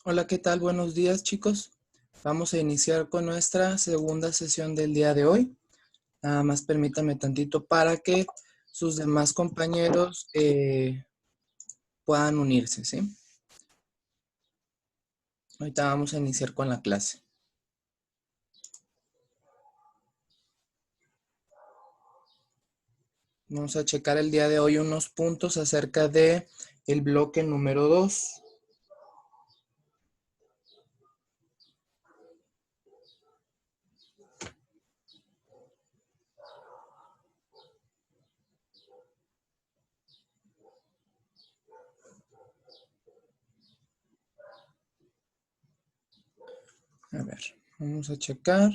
Hola, ¿qué tal? Buenos días, chicos. Vamos a iniciar con nuestra segunda sesión del día de hoy. Nada más permítame tantito para que sus demás compañeros puedan unirse, ¿sí? Ahorita vamos a iniciar con la clase. Vamos a checar el día de hoy unos puntos acerca de el bloque número 2. A ver, vamos a checar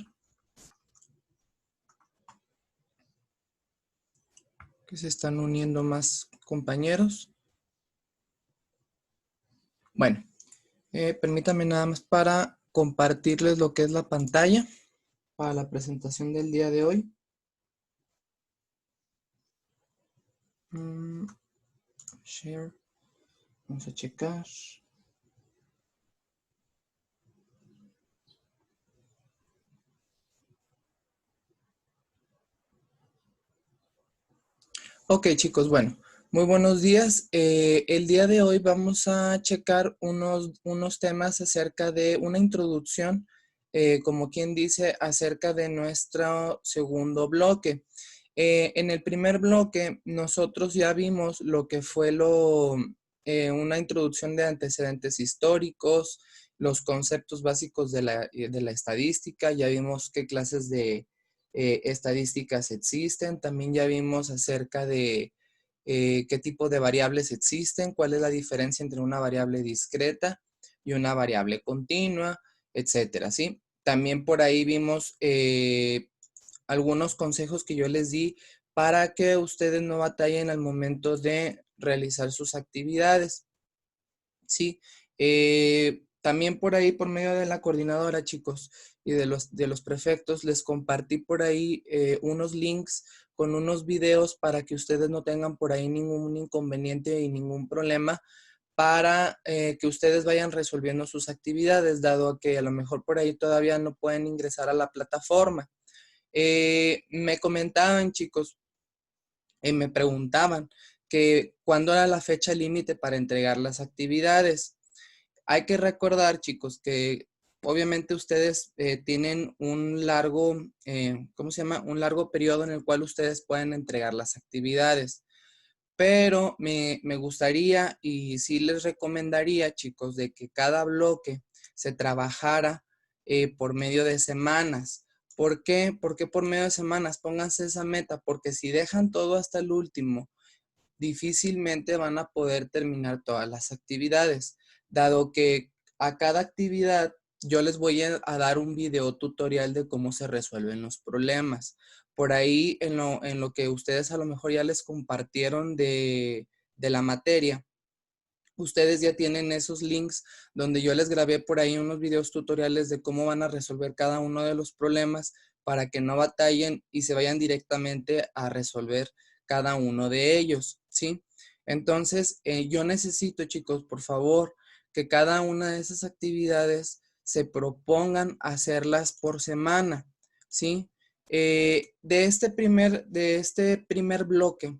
que se están uniendo más compañeros. Bueno, permítame nada más para compartirles lo que es la pantalla para la presentación del día de hoy. Share. Vamos a checar. Ok, chicos, bueno, muy buenos días. El día de hoy vamos a checar unos temas acerca de una introducción, como quien dice, acerca de nuestro segundo bloque. En el primer bloque, nosotros ya vimos lo que fue una introducción de antecedentes históricos, los conceptos básicos de la estadística, ya vimos qué clases de estadísticas existen, también ya vimos acerca de qué tipo de variables existen, cuál es la diferencia entre una variable discreta y una variable continua, etcétera, ¿sí? También por ahí vimos algunos consejos que yo les di para que ustedes no batallen al momento de realizar sus actividades, ¿sí? También por ahí, por medio de la coordinadora, chicos, y de los prefectos, les compartí por ahí unos links con unos videos para que ustedes no tengan por ahí ningún inconveniente y ningún problema para que ustedes vayan resolviendo sus actividades, dado que a lo mejor por ahí todavía no pueden ingresar a la plataforma. Me comentaban, chicos, me preguntaban que cuándo era la fecha límite para entregar las actividades. Hay que recordar, chicos, que obviamente ustedes tienen un largo, ¿cómo se llama? Un largo periodo en el cual ustedes pueden entregar las actividades. Pero me gustaría y sí les recomendaría, chicos, de que cada bloque se trabajara por medio de semanas. ¿Por qué? ¿Por qué por medio de semanas? Pónganse esa meta, porque si dejan todo hasta el último, difícilmente van a poder terminar todas las actividades, dado que a cada actividad yo les voy a dar un video tutorial de cómo se resuelven los problemas. Por ahí en lo que ustedes a lo mejor ya les compartieron de la materia, ustedes ya tienen esos links donde yo les grabé por ahí unos videos tutoriales de cómo van a resolver cada uno de los problemas para que no batallen y se vayan directamente a resolver cada uno de ellos, ¿sí? Entonces, yo necesito, chicos, por favor, que cada una de esas actividades se propongan hacerlas por semana, ¿sí? De este primer bloque,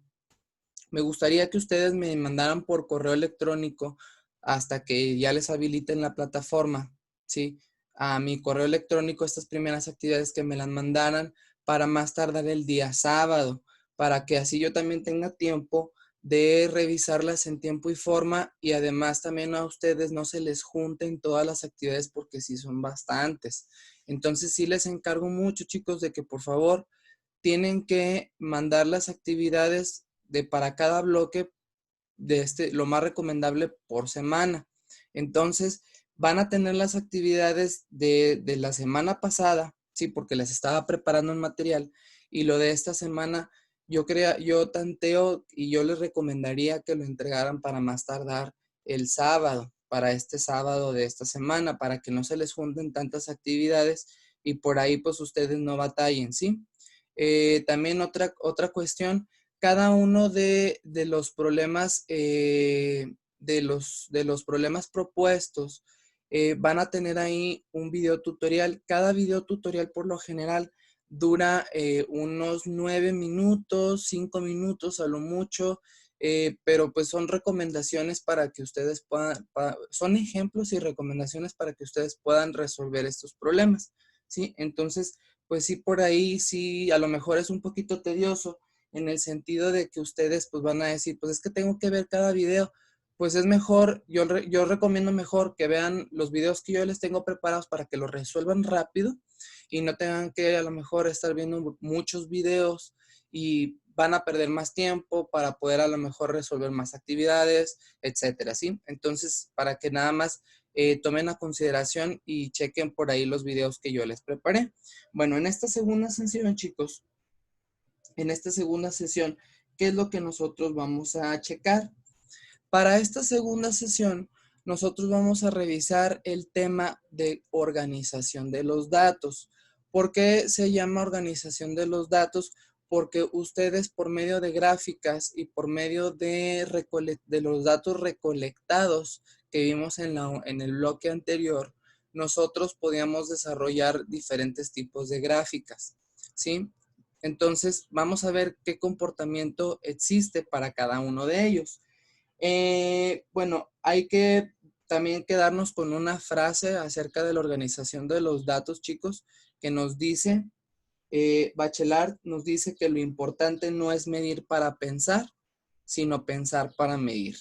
me gustaría que ustedes me mandaran por correo electrónico hasta que ya les habiliten la plataforma, ¿sí? A mi correo electrónico estas primeras actividades que me las mandaran para más tardar el día sábado, para que así yo también tenga tiempo de revisarlas en tiempo y forma y además también a ustedes no se les junten todas las actividades porque sí son bastantes. Entonces sí les encargo mucho, chicos, de que por favor tienen que mandar las actividades para cada bloque lo más recomendable por semana. Entonces, van a tener las actividades de la semana pasada, sí, porque les estaba preparando un material, y lo de esta semana, yo tanteo y yo les recomendaría que lo entregaran para más tardar el sábado, para este sábado de esta semana, para que no se les junten tantas actividades y por ahí pues ustedes no batallen, ¿sí? También otra cuestión, cada uno de los problemas, de los problemas propuestos, van a tener ahí un video tutorial. Cada video tutorial por lo general dura unos 9 minutos, 5 minutos a lo mucho, pero pues son recomendaciones para que ustedes puedan, son ejemplos y recomendaciones para que ustedes puedan resolver estos problemas, ¿sí? Entonces, pues sí, por ahí sí, a lo mejor es un poquito tedioso en el sentido de que ustedes pues van a decir, pues es que tengo que ver cada video. Pues es mejor, yo recomiendo mejor que vean los videos que yo les tengo preparados para que los resuelvan rápido y no tengan que a lo mejor estar viendo muchos videos y van a perder más tiempo para poder a lo mejor resolver más actividades, etcétera, ¿sí? Entonces, para que nada más tomen a consideración y chequen por ahí los videos que yo les preparé. Bueno, en esta segunda sesión, chicos, en esta segunda sesión, ¿qué es lo que nosotros vamos a checar? Para esta segunda sesión, nosotros vamos a revisar el tema de organización de los datos. ¿Por qué se llama organización de los datos? Porque ustedes por medio de gráficas y por medio de los datos recolectados que vimos en el bloque anterior, nosotros podíamos desarrollar diferentes tipos de gráficas, ¿sí? Entonces, vamos a ver qué comportamiento existe para cada uno de ellos. Bueno, hay que también quedarnos con una frase acerca de la organización de los datos, chicos, que nos dice, Bachelard nos dice que lo importante no es medir para pensar, sino pensar para medir.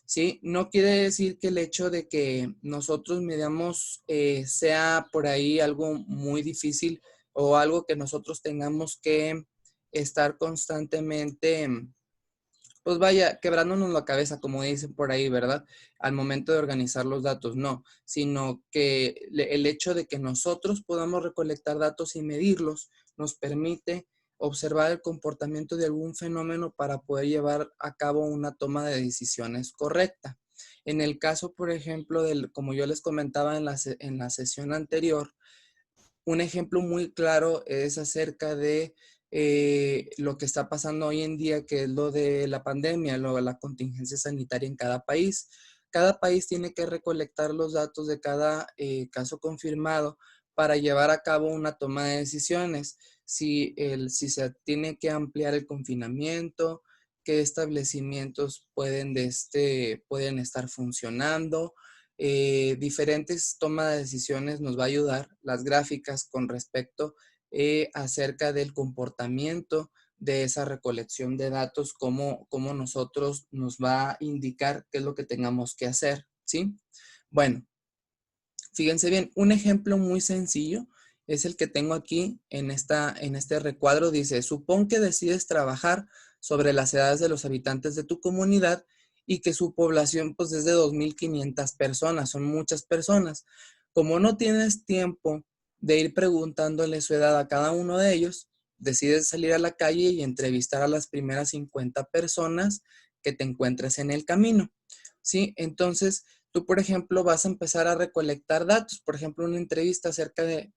¿Sí? No quiere decir que el hecho de que nosotros medamos sea por ahí algo muy difícil o algo que nosotros tengamos que estar constantemente pues vaya, quebrándonos la cabeza, como dicen por ahí, ¿verdad? Al momento de organizar los datos, no, sino que el hecho de que nosotros podamos recolectar datos y medirlos nos permite observar el comportamiento de algún fenómeno para poder llevar a cabo una toma de decisiones correcta. En el caso, por ejemplo, como yo les comentaba en la sesión anterior, un ejemplo muy claro es acerca de lo que está pasando hoy en día, que es lo de la pandemia, lo de la contingencia sanitaria en cada país. Cada país tiene que recolectar los datos de cada caso confirmado para llevar a cabo una toma de decisiones. Si se tiene que ampliar el confinamiento, qué establecimientos pueden estar funcionando, diferentes tomas de decisiones nos va a ayudar las gráficas con respecto acerca del comportamiento de esa recolección de datos, cómo nosotros nos va a indicar qué es lo que tengamos que hacer, ¿sí? Bueno, fíjense bien, un ejemplo muy sencillo es el que tengo aquí en este recuadro. Dice, supón que decides trabajar sobre las edades de los habitantes de tu comunidad y que su población pues es de 2.500 personas, son muchas personas. Como no tienes tiempo de ir preguntándole su edad a cada uno de ellos, decides salir a la calle y entrevistar a las primeras 50 personas que te encuentres en el camino, ¿sí? Entonces, tú, por ejemplo, vas a empezar a recolectar datos, por ejemplo, una entrevista acerca de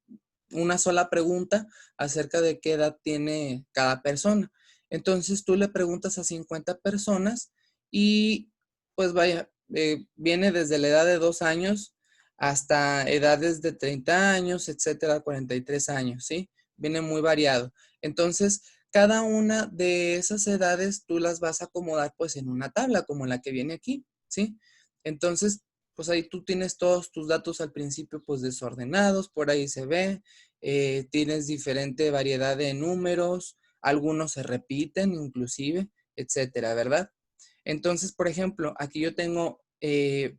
una sola pregunta acerca de qué edad tiene cada persona. Entonces, tú le preguntas a 50 personas y pues vaya, viene desde la edad de 2 años hasta edades de 30 años, etcétera, 43 años, ¿sí? Viene muy variado. Entonces, cada una de esas edades tú las vas a acomodar pues en una tabla como la que viene aquí, ¿sí? Entonces, pues ahí tú tienes todos tus datos al principio pues desordenados, por ahí se ve, tienes diferente variedad de números, algunos se repiten inclusive, etcétera, ¿verdad? Entonces, por ejemplo, aquí yo tengo,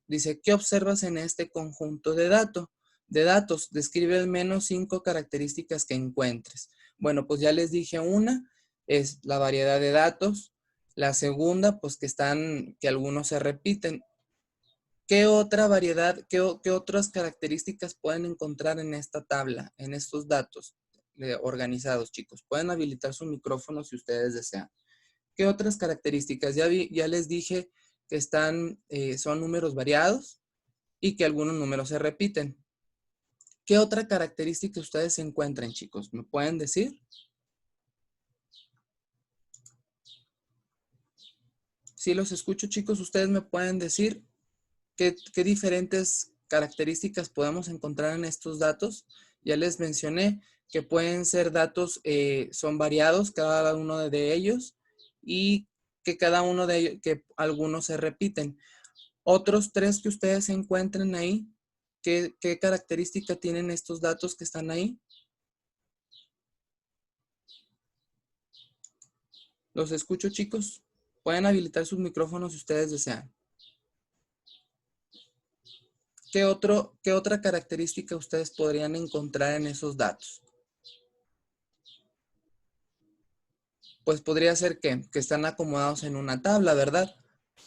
dice, ¿qué observas en este conjunto de datos? Describe al menos 5 características que encuentres. Bueno, pues ya les dije una, es la variedad de datos. La segunda, pues que algunos se repiten. ¿Qué otra variedad, qué otras características pueden encontrar en esta tabla, en estos datos organizados, chicos? Pueden habilitar su micrófono si ustedes desean. ¿Qué otras características? Ya les dije que son números variados y que algunos números se repiten. ¿Qué otra característica ustedes encuentran, chicos? ¿Me pueden decir? Si los escucho, chicos, ustedes me pueden decir qué diferentes características podemos encontrar en estos datos? Ya les mencioné que pueden ser datos, son variados cada uno de ellos y que cada uno de ellos, que algunos se repiten. Otros tres que ustedes encuentren ahí, ¿qué característica tienen estos datos que están ahí? Los escucho, chicos. Pueden habilitar sus micrófonos si ustedes desean. ¿Qué otra característica ustedes podrían encontrar en esos datos? Pues podría ser que están acomodados en una tabla, ¿verdad?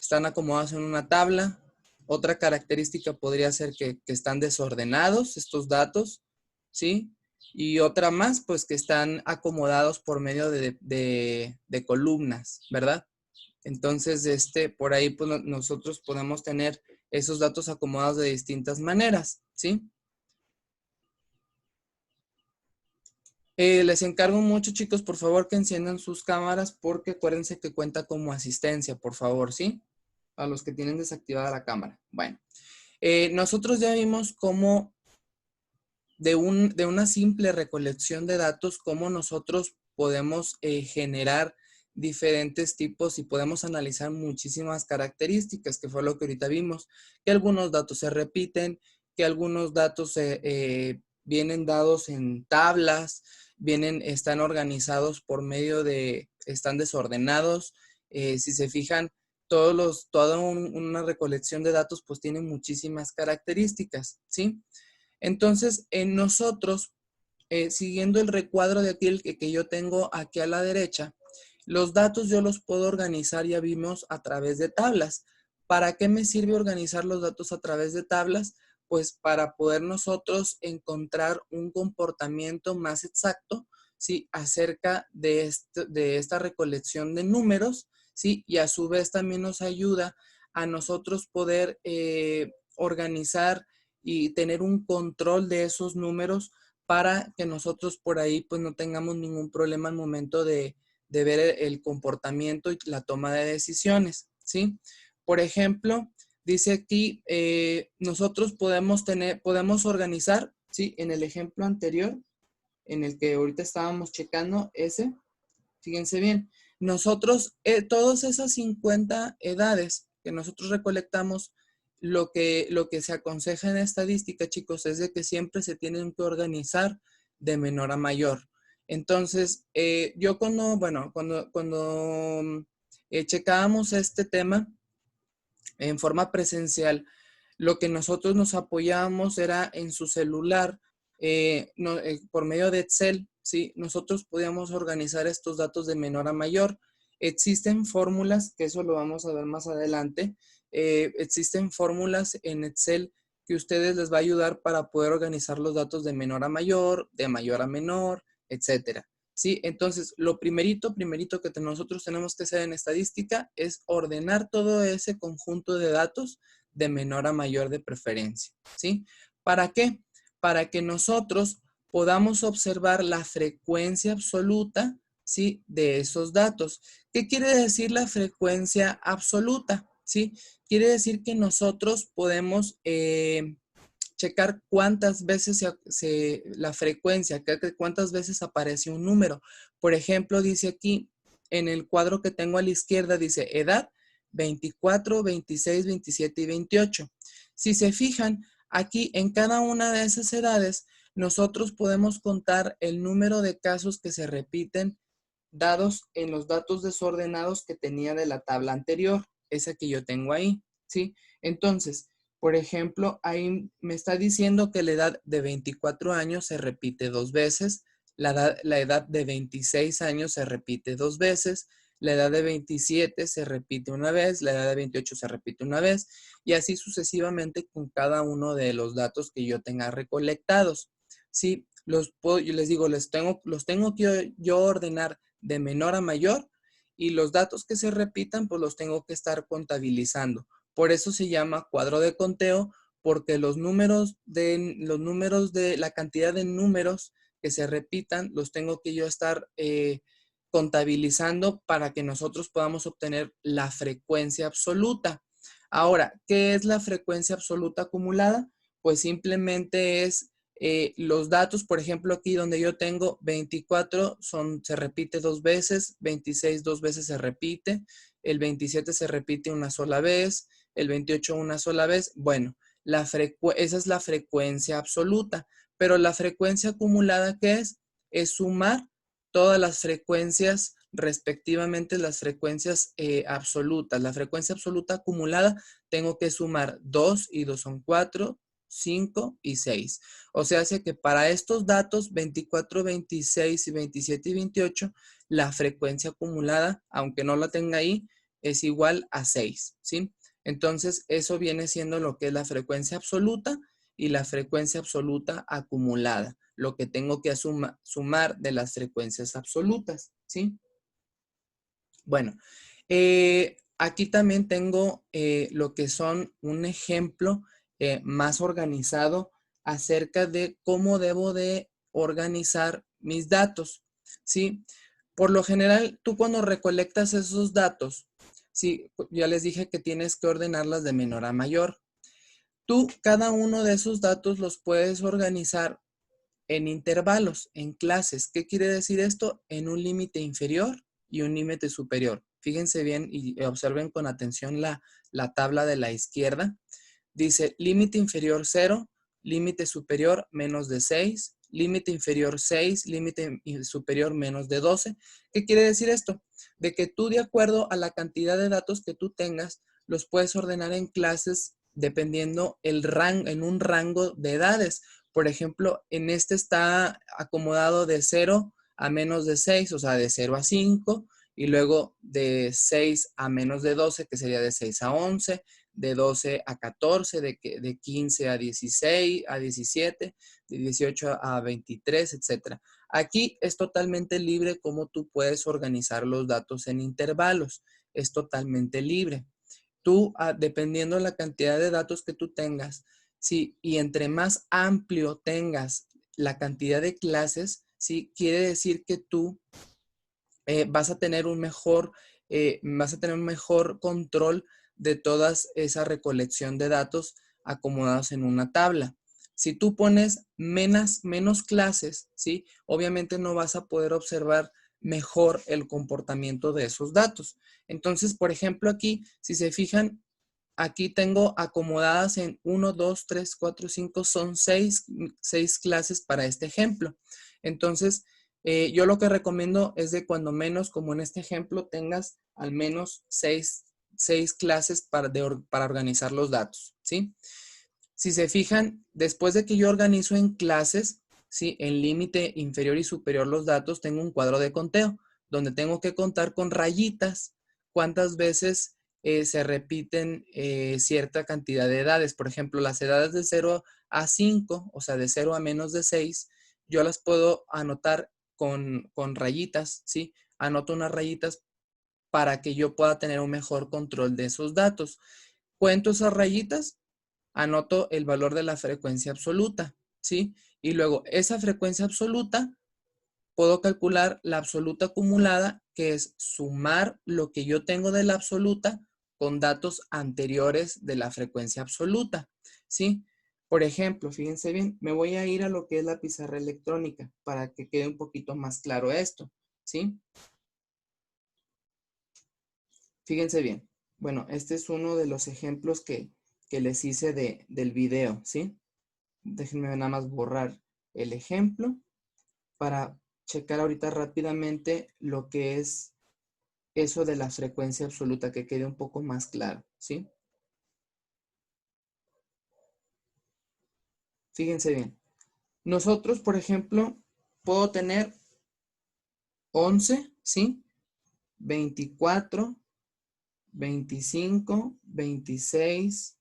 Están acomodados en una tabla. Otra característica podría ser que están desordenados estos datos, ¿sí? Y otra más, pues que están acomodados por medio de columnas, ¿verdad? Entonces, por ahí pues, nosotros podemos tener esos datos acomodados de distintas maneras, ¿sí? Les encargo mucho, chicos, por favor, que enciendan sus cámaras porque acuérdense que cuenta como asistencia, por favor, ¿sí? A los que tienen desactivada la cámara. Bueno, nosotros ya vimos cómo de una simple recolección de datos, cómo nosotros podemos generar diferentes tipos y podemos analizar muchísimas características, que fue lo que ahorita vimos, que algunos datos se repiten, que algunos datos vienen dados en tablas, están organizados por medio están desordenados. Si se fijan, toda una recolección de datos pues tiene muchísimas características, ¿sí? Entonces, nosotros, siguiendo el recuadro de aquí, el que yo tengo aquí a la derecha, los datos yo los puedo organizar, ya vimos, a través de tablas. ¿Para qué me sirve organizar los datos a través de tablas? Pues para poder nosotros encontrar un comportamiento más exacto, ¿sí? Acerca de esta recolección de números, ¿sí? Y a su vez también nos ayuda a nosotros poder organizar y tener un control de esos números para que nosotros por ahí pues no tengamos ningún problema al momento de ver el comportamiento y la toma de decisiones, ¿sí? Por ejemplo, dice aquí, nosotros podemos organizar, ¿sí? En el ejemplo anterior, en el que ahorita estábamos checando ese, fíjense bien, nosotros, todas esas 50 edades que nosotros recolectamos, lo que se aconseja en estadística, chicos, es de que siempre se tienen que organizar de menor a mayor. Entonces, yo cuando checábamos este tema en forma presencial, lo que nosotros nos apoyábamos era en su celular, por medio de Excel, ¿sí? Nosotros podíamos organizar estos datos de menor a mayor. Existen fórmulas, que eso lo vamos a ver más adelante, existen fórmulas en Excel que ustedes les va a ayudar para poder organizar los datos de menor a mayor, de mayor a menor, etcétera. ¿Sí? Entonces, lo primerito que nosotros tenemos que hacer en estadística es ordenar todo ese conjunto de datos de menor a mayor de preferencia, ¿sí? ¿Para qué? Para que nosotros podamos observar la frecuencia absoluta, ¿sí? De esos datos. ¿Qué quiere decir la frecuencia absoluta? ¿Sí? Quiere decir que nosotros podemos checar cuántas veces la frecuencia, cuántas veces aparece un número. Por ejemplo, dice aquí, en el cuadro que tengo a la izquierda, dice edad 24, 26, 27 y 28. Si se fijan, aquí en cada una de esas edades, nosotros podemos contar el número de casos que se repiten dados en los datos desordenados que tenía de la tabla anterior, esa que yo tengo ahí, ¿sí? Entonces, por ejemplo, ahí me está diciendo que la edad de 24 años se repite dos veces, la edad de 26 años se repite dos veces, la edad de 27 se repite una vez, la edad de 28 se repite una vez, y así sucesivamente con cada uno de los datos que yo tenga recolectados. Sí, yo les digo, los tengo que yo ordenar de menor a mayor y los datos que se repitan, pues los tengo que estar contabilizando. Por eso se llama cuadro de conteo, porque los números de la cantidad de números que se repitan, los tengo que yo estar contabilizando para que nosotros podamos obtener la frecuencia absoluta. Ahora, ¿qué es la frecuencia absoluta acumulada? pues simplemente es los datos, por ejemplo, aquí donde yo tengo 24 se repite 2 veces, 26 2 veces se repite, el 27 se repite una sola vez, el 28 una sola vez. Bueno, esa es la frecuencia absoluta, pero la frecuencia acumulada, ¿qué es? Es sumar todas las frecuencias, respectivamente las frecuencias absolutas. La frecuencia absoluta acumulada tengo que sumar 2 y 2 son 4, 5 y 6. O sea, hace que para estos datos 24, 26 y 27 y 28, la frecuencia acumulada, aunque no la tenga ahí, es igual a 6, ¿sí? Entonces, eso viene siendo lo que es la frecuencia absoluta y la frecuencia absoluta acumulada, lo que tengo que sumar de las frecuencias absolutas, ¿sí? Bueno, aquí también tengo lo que son un ejemplo más organizado acerca de cómo debo de organizar mis datos, ¿sí? Por lo general, tú cuando recolectas esos datos, sí, ya les dije que tienes que ordenarlas de menor a mayor. Tú, cada uno de esos datos los puedes organizar en intervalos, en clases. ¿Qué quiere decir esto? En un límite inferior y un límite superior. Fíjense bien y observen con atención la tabla de la izquierda. Dice límite inferior 0, límite superior menos de 6, límite inferior 6, límite superior menos de 12. ¿Qué quiere decir esto? De que tú, de acuerdo a la cantidad de datos que tú tengas, los puedes ordenar en clases dependiendo en un rango de edades. Por ejemplo, en este está acomodado de 0 a menos de 6, o sea, de 0 a 5, y luego de 6 a menos de 12, que sería de 6 a 11, de 12 a 14, de 15 a 16, a 17, de 18 a 23, etc. Aquí es totalmente libre cómo tú puedes organizar los datos en intervalos. Es totalmente libre. Tú, dependiendo de la cantidad de datos que tú tengas, sí, y entre más amplio tengas la cantidad de clases, sí, quiere decir que tú vas a tener un mejor control de toda esa recolección de datos acomodados en una tabla. Si tú pones menos clases, ¿sí? Obviamente no vas a poder observar mejor el comportamiento de esos datos. Entonces, por ejemplo, aquí, si se fijan, aquí tengo acomodadas en 1, 2, 3, 4, 5, son 6 clases para este ejemplo. Entonces, yo lo que recomiendo es de cuando menos, como en este ejemplo, tengas al menos 6 clases para organizar los datos, ¿sí? Si se fijan, después de que yo organizo en clases, ¿sí? En límite inferior y superior los datos, tengo un cuadro de conteo, donde tengo que contar con rayitas cuántas veces se repiten cierta cantidad de edades. Por ejemplo, las edades de 0 a 5, o sea, de 0 a menos de 6, yo las puedo anotar con rayitas, ¿sí? Anoto unas rayitas para que yo pueda tener un mejor control de esos datos. Cuento esas rayitas, anoto el valor de la frecuencia absoluta, ¿sí? Y luego esa frecuencia absoluta, puedo calcular la absoluta acumulada, que es sumar lo que yo tengo de la absoluta con datos anteriores de la frecuencia absoluta, ¿sí? Por ejemplo, fíjense bien, me voy a ir a lo que es la pizarra electrónica para que quede un poquito más claro esto, ¿sí? Fíjense bien. Bueno, este es uno de los ejemplos que les hice del video, ¿sí? Déjenme nada más borrar el ejemplo para checar ahorita rápidamente lo que es eso de la frecuencia absoluta, que quede un poco más claro, ¿sí? Fíjense bien. Nosotros, por ejemplo, puedo tener 11, ¿sí? 24, 25, 26.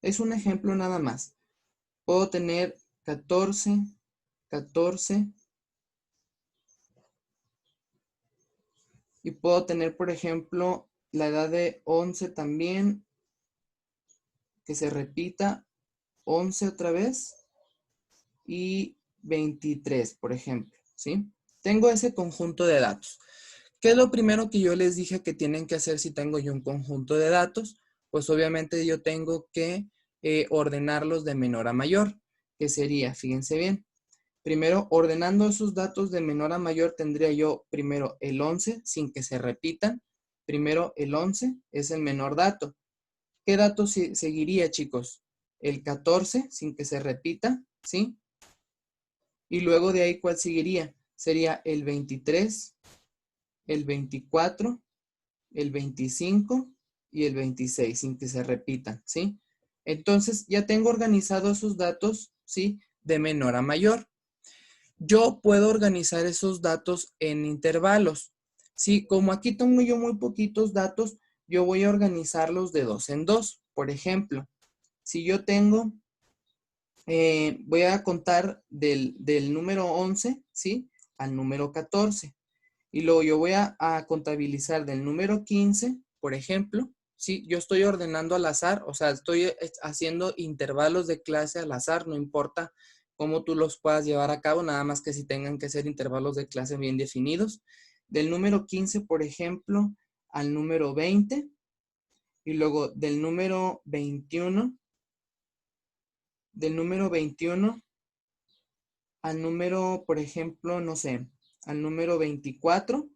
Es un ejemplo nada más. Puedo tener 14, 14. Y puedo tener, por ejemplo, la edad de 11 también, que se repita 11 otra vez y 23, por ejemplo, ¿sí? Tengo ese conjunto de datos. ¿Qué es lo primero que yo les dije que tienen que hacer si tengo yo un conjunto de datos? Pues obviamente yo tengo que ordenarlos de menor a mayor, que sería, fíjense bien, primero ordenando esos datos de menor a mayor tendría yo primero el 11 sin que se repitan. Primero el 11 es el menor dato. ¿Qué dato seguiría, chicos? El 14 sin que se repita, ¿sí? Y luego de ahí, ¿cuál seguiría? Sería el 23, el 24, el 25 y el 26 sin que se repitan, ¿sí? Entonces ya tengo organizados esos datos, ¿sí? De menor a mayor. Yo puedo organizar esos datos en intervalos, ¿sí? Como aquí tengo yo muy poquitos datos, yo voy a organizarlos de 2 en 2. Por ejemplo, si yo tengo, voy a contar del número 11, ¿sí? Al número 14. Y luego yo voy a contabilizar del número 15, por ejemplo, ¿sí? Yo estoy ordenando al azar, o sea, estoy haciendo intervalos de clase al azar, no importa cómo tú los puedas llevar a cabo, nada más que si tengan que ser intervalos de clase bien definidos. Del número 15, por ejemplo, al número 20, y luego del número 21 al número, por ejemplo, no sé, al número 24,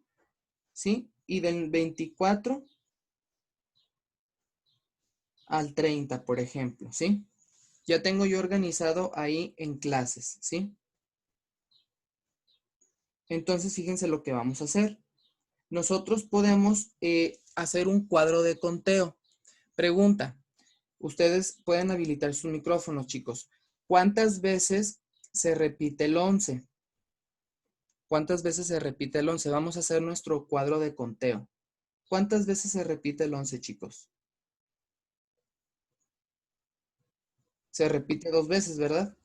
¿sí? Y del 24 al 30, por ejemplo, ¿sí? Ya tengo yo organizado ahí en clases, ¿sí? Entonces, fíjense lo que vamos a hacer. Nosotros podemos hacer un cuadro de conteo. Pregunta, ustedes pueden habilitar sus micrófonos, chicos. ¿Cuántas veces se repite el 11? ¿Cuántas veces se repite el 11? Vamos a hacer nuestro cuadro de conteo. ¿Cuántas veces se repite el 11, chicos? Se repite 2 veces, ¿verdad?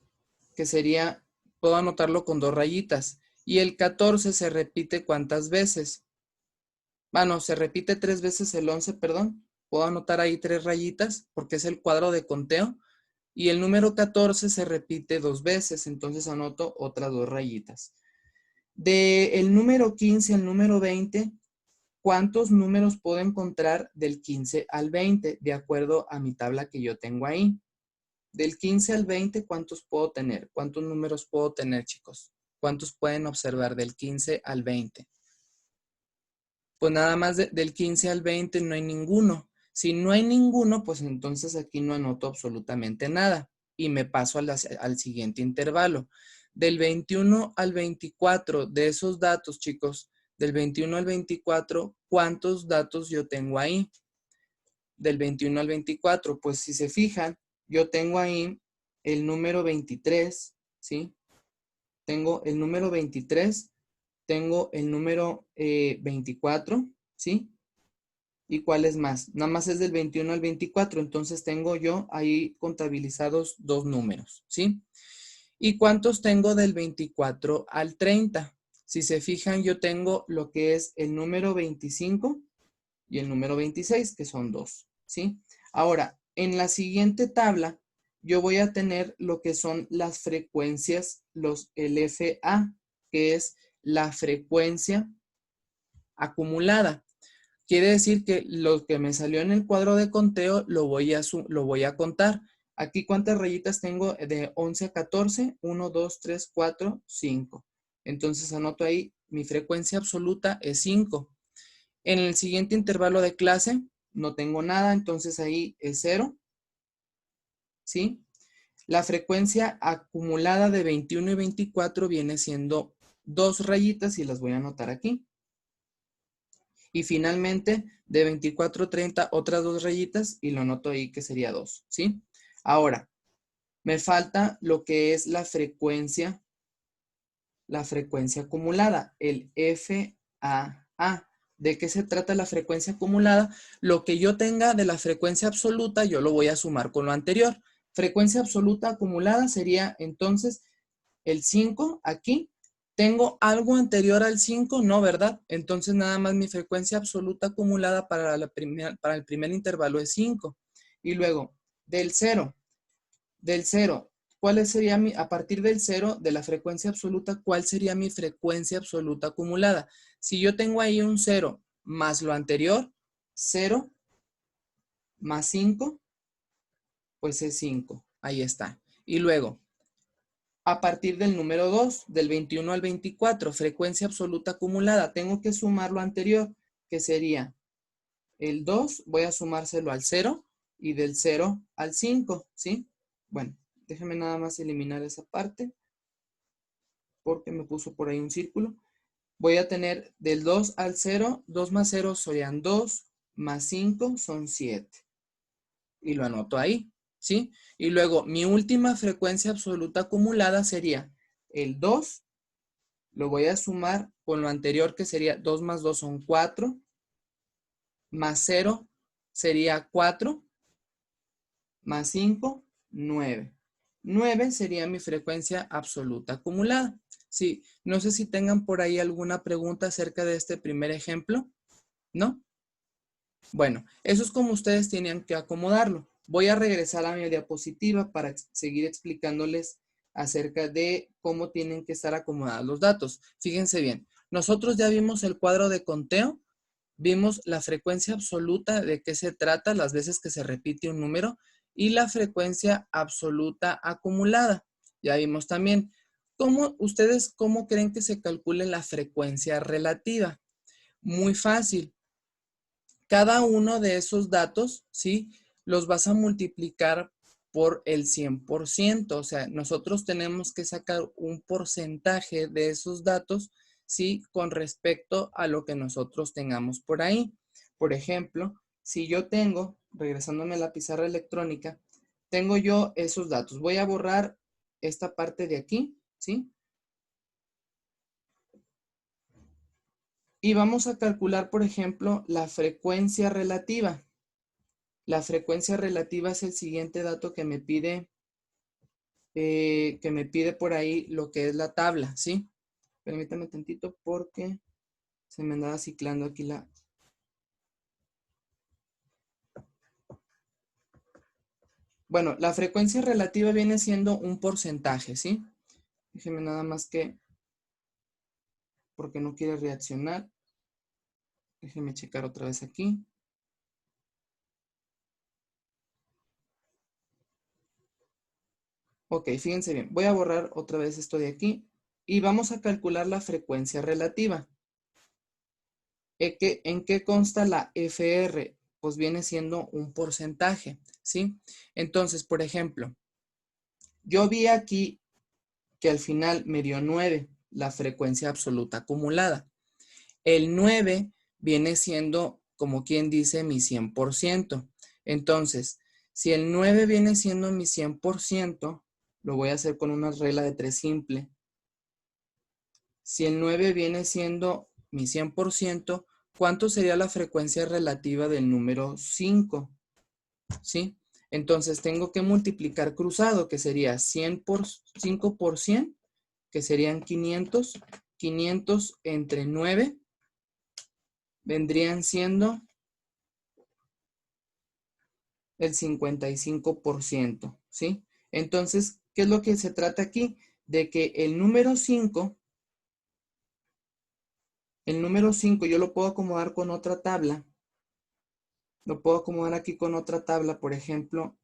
Que sería, puedo anotarlo con 2 rayitas. Y el 14 se repite ¿cuántas veces? Bueno, se repite 3 veces el 11, perdón. Puedo anotar ahí 3 rayitas porque es el cuadro de conteo. Y el número 14 se repite 2 veces, entonces anoto otras 2 rayitas. Del número 15 al número 20, ¿cuántos números puedo encontrar del 15 al 20? De acuerdo a mi tabla que yo tengo ahí. Del 15 al 20, ¿cuántos puedo tener? ¿Cuántos números puedo tener, chicos? ¿Cuántos pueden observar del 15 al 20? Pues nada más del 15 al 20 no hay ninguno. Si no hay ninguno, pues entonces aquí no anoto absolutamente nada y me paso al siguiente intervalo. Del 21 al 24, de esos datos, chicos, del 21 al 24, ¿cuántos datos yo tengo ahí? Del 21 al 24, pues si se fijan, yo tengo ahí el número 23, ¿sí? Tengo el número 23, tengo el número 24, ¿sí? ¿Y cuál es más? Nada más es del 21 al 24, entonces tengo yo ahí contabilizados 2 números, ¿sí? ¿Y cuántos tengo del 24 al 30? Si se fijan, yo tengo lo que es el número 25 y el número 26, que son 2, ¿sí? Ahora, en la siguiente tabla, yo voy a tener lo que son las frecuencias, los LFA, que es la frecuencia acumulada. Quiere decir que lo que me salió en el cuadro de conteo lo voy a contar. Aquí, ¿cuántas rayitas tengo de 11 a 14? 1, 2, 3, 4, 5. Entonces anoto ahí, mi frecuencia absoluta es 5. En el siguiente intervalo de clase no tengo nada, entonces ahí es 0, ¿sí? La frecuencia acumulada de 21 y 24 viene siendo 2 rayitas y las voy a anotar aquí. Y finalmente, de 24 a 30, otras 2 rayitas y lo anoto ahí que sería 2, ¿sí? Ahora, me falta lo que es la frecuencia acumulada, el FAA. ¿De qué se trata la frecuencia acumulada? Lo que yo tenga de la frecuencia absoluta, yo lo voy a sumar con lo anterior. Frecuencia absoluta acumulada sería entonces el 5 aquí. ¿Tengo algo anterior al 5? No, ¿verdad? Entonces nada más mi frecuencia absoluta acumulada para el primer intervalo es 5. Y luego, del 0, ¿cuál sería a partir del 0 de la frecuencia absoluta, cuál sería mi frecuencia absoluta acumulada? Si yo tengo ahí un 0 más lo anterior, 0 más 5 pues es 5. Ahí está. Y luego, a partir del número 2, del 21 al 24, frecuencia absoluta acumulada, tengo que sumar lo anterior, que sería el 2, voy a sumárselo al 0 y del 0 al 5, ¿sí? Bueno, déjenme nada más eliminar esa parte porque me puso por ahí un círculo. Voy a tener del 2 al 0, 2 más 0 serían 2, más 5 son 7. Y lo anoto ahí, ¿sí? Y luego mi última frecuencia absoluta acumulada sería el 2, lo voy a sumar con lo anterior que sería 2 más 2 son 4, más 0 sería 4, más 5, 9. 9 sería mi frecuencia absoluta acumulada. Sí, no sé si tengan por ahí alguna pregunta acerca de este primer ejemplo, ¿no? Bueno, eso es como ustedes tenían que acomodarlo. Voy a regresar a mi diapositiva para seguir explicándoles acerca de cómo tienen que estar acomodados los datos. Fíjense bien, nosotros ya vimos el cuadro de conteo, vimos la frecuencia absoluta de qué se trata, las veces que se repite un número, y la frecuencia absoluta acumulada. Ya vimos también cómo creen que se calcule la frecuencia relativa. Muy fácil. Cada uno de esos datos, ¿sí? Los vas a multiplicar por el 100%. O sea, nosotros tenemos que sacar un porcentaje de esos datos, ¿sí? Con respecto a lo que nosotros tengamos por ahí. Por ejemplo, si yo tengo, regresándome a la pizarra electrónica, tengo yo esos datos. Voy a borrar esta parte de aquí, ¿sí? Y vamos a calcular, por ejemplo, la frecuencia relativa. La frecuencia relativa es el siguiente dato que me pide por ahí lo que es la tabla, ¿sí? Permítame tantito porque se me andaba ciclando aquí la... Bueno, la frecuencia relativa viene siendo un porcentaje, ¿sí? Déjeme nada más que... porque no quiere reaccionar. Déjeme checar otra vez aquí. Ok, fíjense bien. Voy a borrar otra vez esto de aquí. Y vamos a calcular la frecuencia relativa. ¿En qué consta la FR? Pues viene siendo un porcentaje, ¿sí? Entonces, por ejemplo, yo vi aquí que al final me dio 9, la frecuencia absoluta acumulada. El 9 viene siendo, como quien dice, mi 100%. Entonces, si el 9 viene siendo mi 100%, lo voy a hacer con una regla de 3 simple. Si el 9 viene siendo mi 100%, ¿cuánto sería la frecuencia relativa del número 5? ¿Sí? Entonces tengo que multiplicar cruzado, que sería 100 por 5 por 100, que serían 500. 500 entre 9 vendrían siendo el 55%, ¿sí? Entonces, ¿qué es lo que se trata aquí? De que el número 5 yo lo puedo acomodar con otra tabla. Lo puedo acomodar aquí con otra tabla, por ejemplo,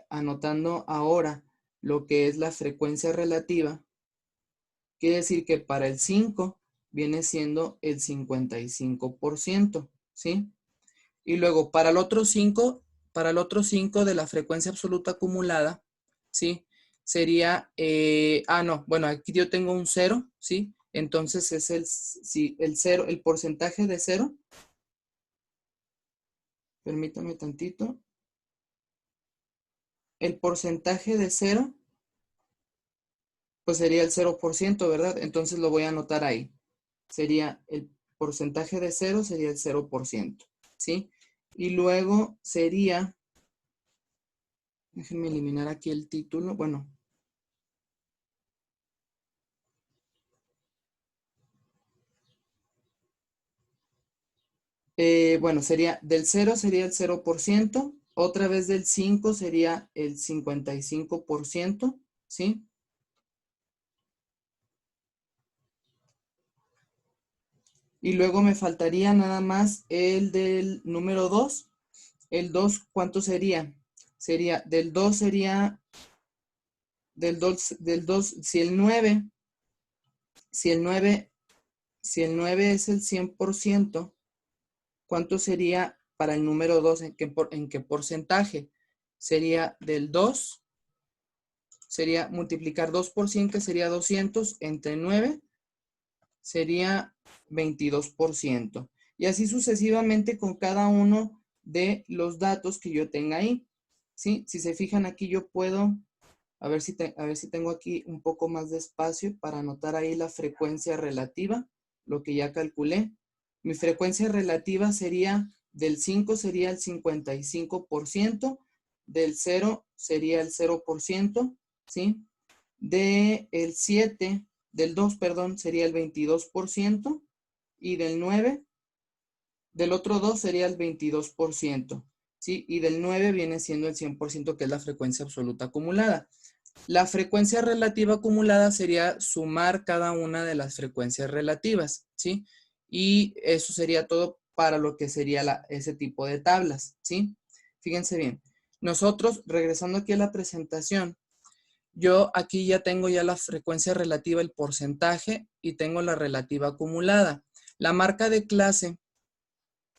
anotando ahora lo que es la frecuencia relativa. Quiere decir que para el 5 viene siendo el 55%, ¿sí? Y luego para el otro 5 de la frecuencia absoluta acumulada, ¿sí? Sería, no, bueno, aquí yo tengo un 0, ¿sí? Entonces es el 0, el porcentaje de 0. Permítame tantito. El porcentaje de 0, pues sería el 0%, ¿verdad? Entonces lo voy a anotar ahí. Sería el porcentaje de 0, sería el 0%, ¿sí? Y luego sería, déjenme eliminar aquí el título, bueno. Bueno, sería del 0 sería el 0%, otra vez del 5 sería el 55%, ¿sí? Y luego me faltaría nada más el del número 2. El 2, ¿cuánto sería? sería, del 2 sería, del 2 si el 9, si el 9, si el 9 es el 100%, ¿cuánto sería para el número 2? En qué porcentaje? Sería del 2, sería multiplicar 2 por 100, que sería 200, entre 9, sería 22%. Y así sucesivamente con cada uno de los datos que yo tenga ahí. ¿Sí? Si se fijan aquí yo puedo, a ver si tengo aquí un poco más de espacio para anotar ahí la frecuencia relativa, lo que ya calculé. Mi frecuencia relativa sería, del 5 sería el 55%, del 0 sería el 0%, ¿sí? Del 7, del 2, perdón, sería el 22%, y del 9, del otro 2 sería el 22%, ¿sí? Y del 9 viene siendo el 100%, que es la frecuencia absoluta acumulada. La frecuencia relativa acumulada sería sumar cada una de las frecuencias relativas, ¿sí? Y eso sería todo para lo que sería ese tipo de tablas, ¿sí? Fíjense bien. Nosotros, regresando aquí a la presentación, yo aquí ya tengo ya la frecuencia relativa, el porcentaje, y tengo la relativa acumulada. La marca de clase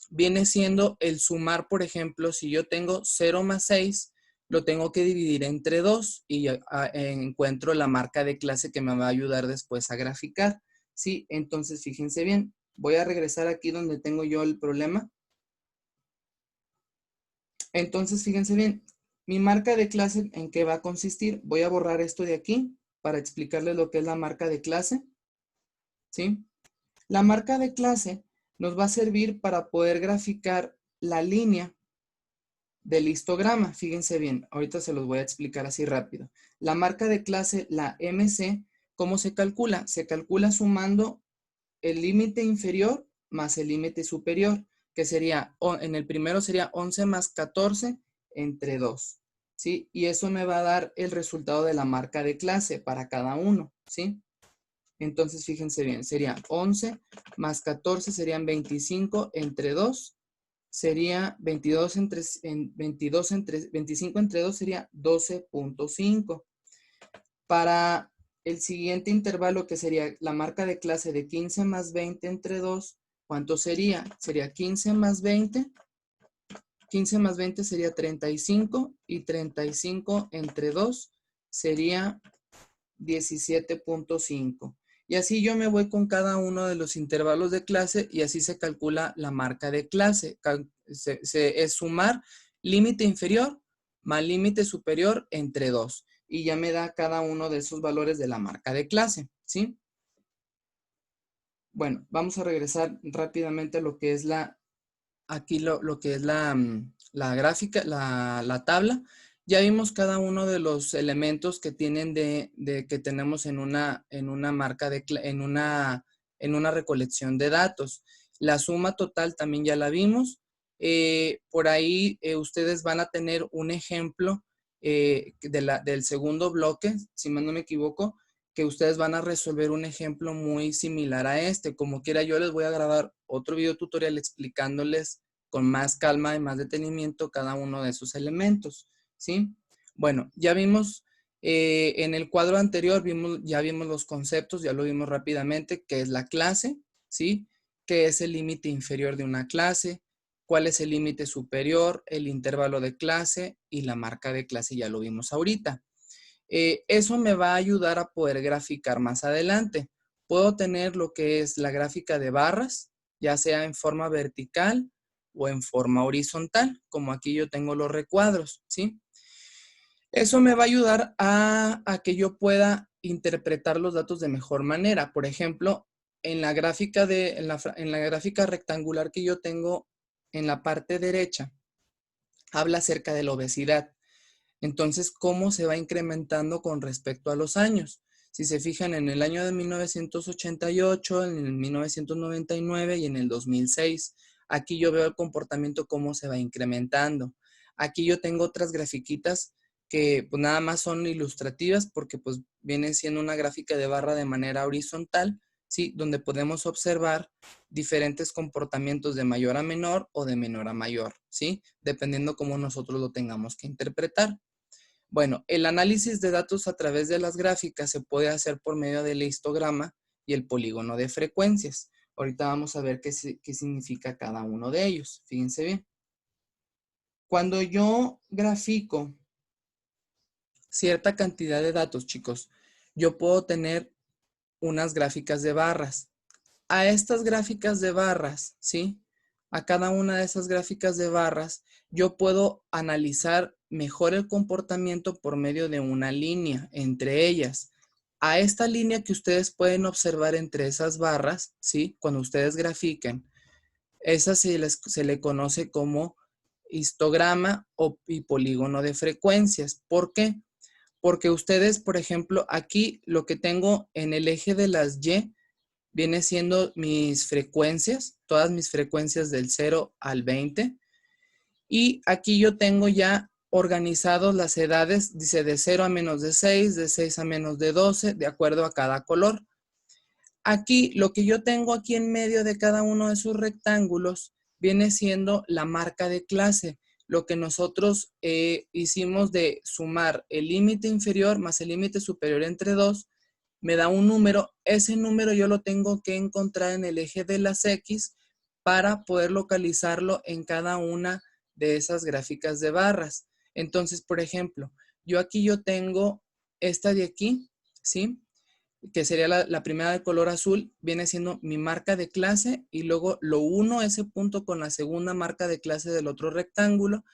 viene siendo el sumar, por ejemplo, si yo tengo 0 más 6, lo tengo que dividir entre 2 y encuentro la marca de clase que me va a ayudar después a graficar. ¿Sí? Entonces, fíjense bien, voy a regresar aquí donde tengo yo el problema. Entonces, fíjense bien, mi marca de clase, ¿en qué va a consistir? Voy a borrar esto de aquí para explicarles lo que es la marca de clase. ¿Sí? La marca de clase nos va a servir para poder graficar la línea del histograma. Fíjense bien, ahorita se los voy a explicar así rápido. La marca de clase, la MC, ¿cómo se calcula? Se calcula sumando el límite inferior más el límite superior, que sería, en el primero sería 11 más 14 entre 2, ¿sí? Y eso me va a dar el resultado de la marca de clase para cada uno, ¿sí? Entonces, fíjense bien, sería 11 más 14 serían 25 entre 2, sería 25 entre 2 sería 12.5. Para el siguiente intervalo, que sería la marca de clase de 15 más 20 entre 2, ¿cuánto sería? Sería 15 más 20. 15 más 20 sería 35, y 35 entre 2 sería 17.5. Y así yo me voy con cada uno de los intervalos de clase y así se calcula la marca de clase. Es sumar límite inferior más límite superior entre 2. Y ya me da cada uno de esos valores de la marca de clase, ¿sí? Bueno, vamos a regresar rápidamente a lo que es aquí lo que es la gráfica, la tabla. Ya vimos cada uno de los elementos que tienen que tenemos en una marca en una recolección de datos. La suma total también ya la vimos. Por ahí ustedes van a tener un ejemplo del segundo bloque, si mal no me equivoco, que ustedes van a resolver un ejemplo muy similar a este. Como quiera, yo les voy a grabar otro video tutorial explicándoles con más calma y más detenimiento cada uno de esos elementos, ¿sí? Bueno, ya vimos en el cuadro anterior, ya vimos los conceptos, ya lo vimos rápidamente, qué es la clase, ¿sí? ¿Qué es el límite inferior de una clase? ¿Cuál es el límite superior? El intervalo de clase y la marca de clase, ya lo vimos ahorita. Eso me va a ayudar a poder graficar más adelante. Puedo tener lo que es la gráfica de barras, ya sea en forma vertical o en forma horizontal, como aquí yo tengo los recuadros, ¿sí? Eso me va a ayudar a que yo pueda interpretar los datos de mejor manera. Por ejemplo, en la gráfica en la gráfica rectangular que yo tengo en la parte derecha, habla acerca de la obesidad. Entonces, ¿cómo se va incrementando con respecto a los años? Si se fijan, en el año de 1988, en el 1999 y en el 2006, aquí yo veo el comportamiento, cómo se va incrementando. Aquí yo tengo otras grafiquitas que pues nada más son ilustrativas porque pues vienen siendo una gráfica de barra de manera horizontal, ¿sí? Donde podemos observar diferentes comportamientos de mayor a menor o de menor a mayor, ¿sí? Dependiendo cómo nosotros lo tengamos que interpretar. Bueno, el análisis de datos a través de las gráficas se puede hacer por medio del histograma y el polígono de frecuencias. Ahorita vamos a ver qué significa cada uno de ellos. Fíjense bien. Cuando yo grafico cierta cantidad de datos, chicos, yo puedo tener unas gráficas de barras. A estas gráficas de barras, ¿sí? A cada una de esas gráficas de barras, yo puedo analizar mejor el comportamiento por medio de una línea entre ellas. A esta línea que ustedes pueden observar entre esas barras, ¿sí? Cuando ustedes grafiquen, esa se le conoce como histograma y polígono de frecuencias. ¿Por qué? Porque ustedes, por ejemplo, aquí lo que tengo en el eje de las Y viene siendo mis frecuencias, todas mis frecuencias del 0 al 20. Y aquí yo tengo ya organizados las edades, dice de 0 a menos de 6, de 6 a menos de 12, de acuerdo a cada color. Aquí, lo que yo tengo aquí en medio de cada uno de sus rectángulos viene siendo la marca de clase. Lo que nosotros hicimos de sumar el límite inferior más el límite superior entre 2, me da un número. Ese número yo lo tengo que encontrar en el eje de las X para poder localizarlo en cada una de esas gráficas de barras. Entonces, por ejemplo, yo tengo esta de aquí, ¿sí? Que sería la primera de color azul, viene siendo mi marca de clase y luego lo uno ese punto con la segunda marca de clase del otro rectángulo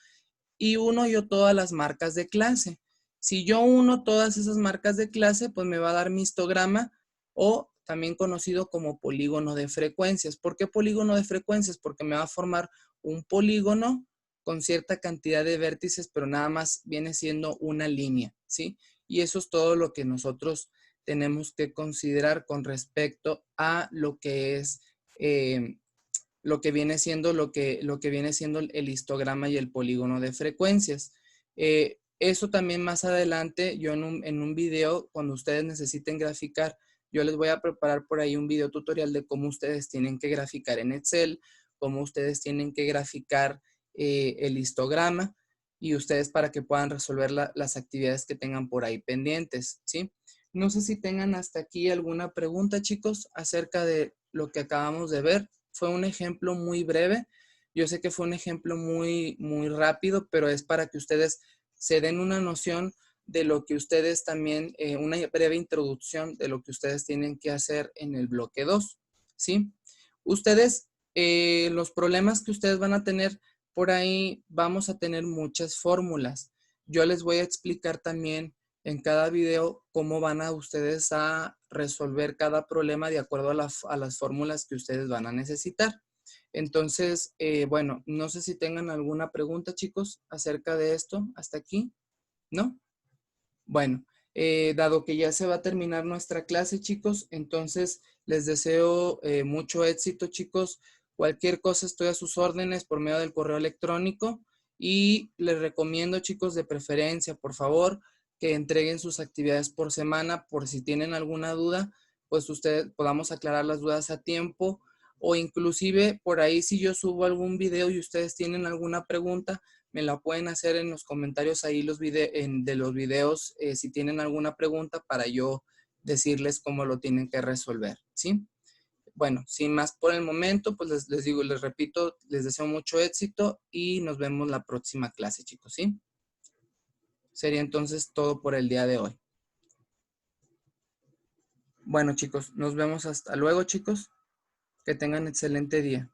y uno yo todas las marcas de clase. Si yo uno todas esas marcas de clase, pues me va a dar mi histograma o también conocido como polígono de frecuencias. ¿Por qué polígono de frecuencias? Porque me va a formar un polígono con cierta cantidad de vértices, pero nada más viene siendo una línea, ¿sí? Y eso es todo lo que nosotros tenemos que considerar con respecto a lo que es lo que viene siendo el histograma y el polígono de frecuencias. Eso también más adelante, yo en un video, cuando ustedes necesiten graficar, yo les voy a preparar por ahí un video tutorial de cómo ustedes tienen que graficar en Excel, cómo ustedes tienen que graficar el histograma y ustedes para que puedan resolver las actividades que tengan por ahí pendientes, ¿sí? No sé si tengan hasta aquí alguna pregunta, chicos, acerca de lo que acabamos de ver. Fue un ejemplo muy breve. Yo sé que fue un ejemplo muy rápido, pero es para que ustedes se den una noción de lo que ustedes también, una breve introducción de lo que ustedes tienen que hacer en el bloque 2, ¿sí? Ustedes, los problemas que ustedes van a tener por ahí, vamos a tener muchas fórmulas. Yo les voy a explicar también en cada video cómo van a ustedes a resolver cada problema de acuerdo a las fórmulas que ustedes van a necesitar. Entonces, bueno, no sé si tengan alguna pregunta, chicos, acerca de esto hasta aquí, ¿no? Bueno, dado que ya se va a terminar nuestra clase, chicos, entonces les deseo mucho éxito, chicos. Cualquier cosa estoy a sus órdenes por medio del correo electrónico y les recomiendo, chicos, de preferencia, por favor, que entreguen sus actividades por semana por si tienen alguna duda, pues ustedes podamos aclarar las dudas a tiempo o inclusive por ahí si yo subo algún video y ustedes tienen alguna pregunta, me la pueden hacer en los comentarios ahí de los videos si tienen alguna pregunta para yo decirles cómo lo tienen que resolver, ¿sí? Bueno, sin más por el momento, pues les digo, les repito, les deseo mucho éxito y nos vemos la próxima clase, chicos, ¿sí? Sería entonces todo por el día de hoy. Bueno, chicos, nos vemos hasta luego, chicos. Que tengan excelente día.